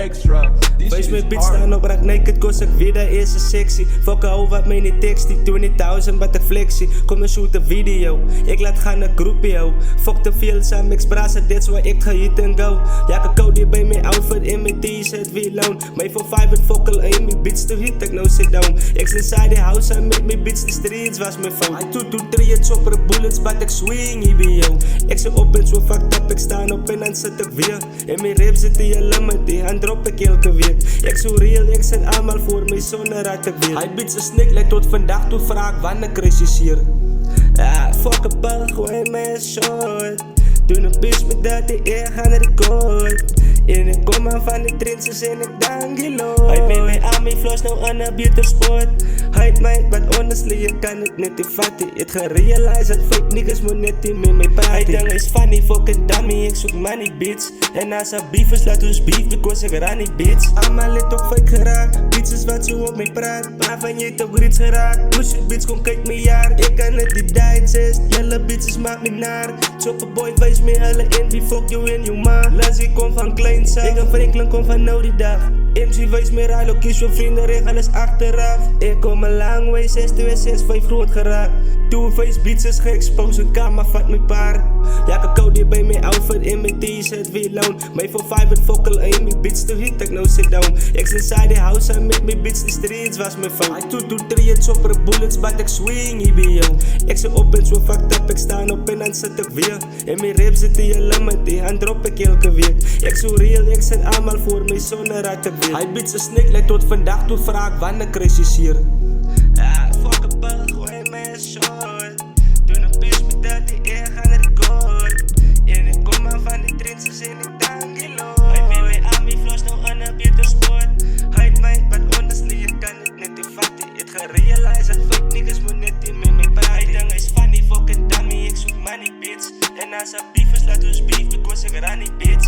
extra. Wees my bitch staan op raak naked, cause ek weet dat is 'n sexy. Fuck hou wat my nie text die 20.000 wat ek flexie. Kom en shoot 'n video, ek laat gaan 'n groepie hou. Fuck te veel saam express, that's why ek gehit en go. Ja, ek kou die by my outfit en my t-shirt wie loan. My for 5 en fokkel in my bitch to hit, ek nou sit down. Ek's inside the house and make my bitch the streets was my phone. I 223 het chopper bullets, but ek swing hier by jou. Ek se op en so fucked up, ek staan op en dan sit ek weer. En my rap zit in je limit, en drop ek elke week. Ek so real, ek sit allemaal voor my sonder dat ek weet. Hy bitch 'n snake, like tot vandag toe vraag wanneer ek regisseer. Ja, fuck a bug, gooi my 'n shot. Doen 'n bitch met dat die eer gaan record. En ek kom aan van die trends en ek dank die Lord. Hy met my army flows nou aan 'n beter spot. Hy het my, but honestly ek kan het net nie vat nie. Het gerealize dat fake niggas moet net nie met my praat. Hy ding is funny, fucking dummy, ek soek money bitch. En as a beef is, laat ons beef, because ek ran nie bitch. Almal het ook fake geraak, bitches wat so op my praat. Waarvan jy het ook reeds geraak, push it bitch, kom kyk my jaar. Ek kan het die digest, julle bitches maak my naar. Chopper boy, wees my hulle envy, fuck you en jou ma. Lassie kom van klein saf, ek en Franklin kom van nou die dag. MC wees my raai, ook kies vir vrienden, regel is achteraf. Ek kom a lang way, 6-2-6-5 groot geraak. Two-face beats is ge-expose, een kamer vat my paar. Ja, ek kou die by my outfit en my t-shirt wie loan. My for 5 en fokkel in my bitch to hit, ek nou sit down. Ek's inside the house and met my bitch the streets was my phone. I 223 het chopper bullets, but ek swing hier by jou. Ek se op en so fucked up, ek staan op en dan sit ek weer. En my rap zit in je limit, en drop ek elke week. Ek so real, ek sit allemaal voor my sonder dat ek weet. Hy bitch 'n snake, like tot vandag toe vraag wanneer ek regisseer. Ja, fuck a bug, gooi my 'n shot. Doen 'n bitch met dat die eer gaan record. En ek kom aan van die trends en ek dank die Lord. Hy met my army flows nou aan 'n beter spot. Hy het my, but honestly ek kan het net nie vat nie. Het gerealize dat fake niggas moet net nie met my praat. Hy ding is funny, fucking dummy, ek soek money bitch. En as a beef is, laat ons beef, because ek ran nie bitch.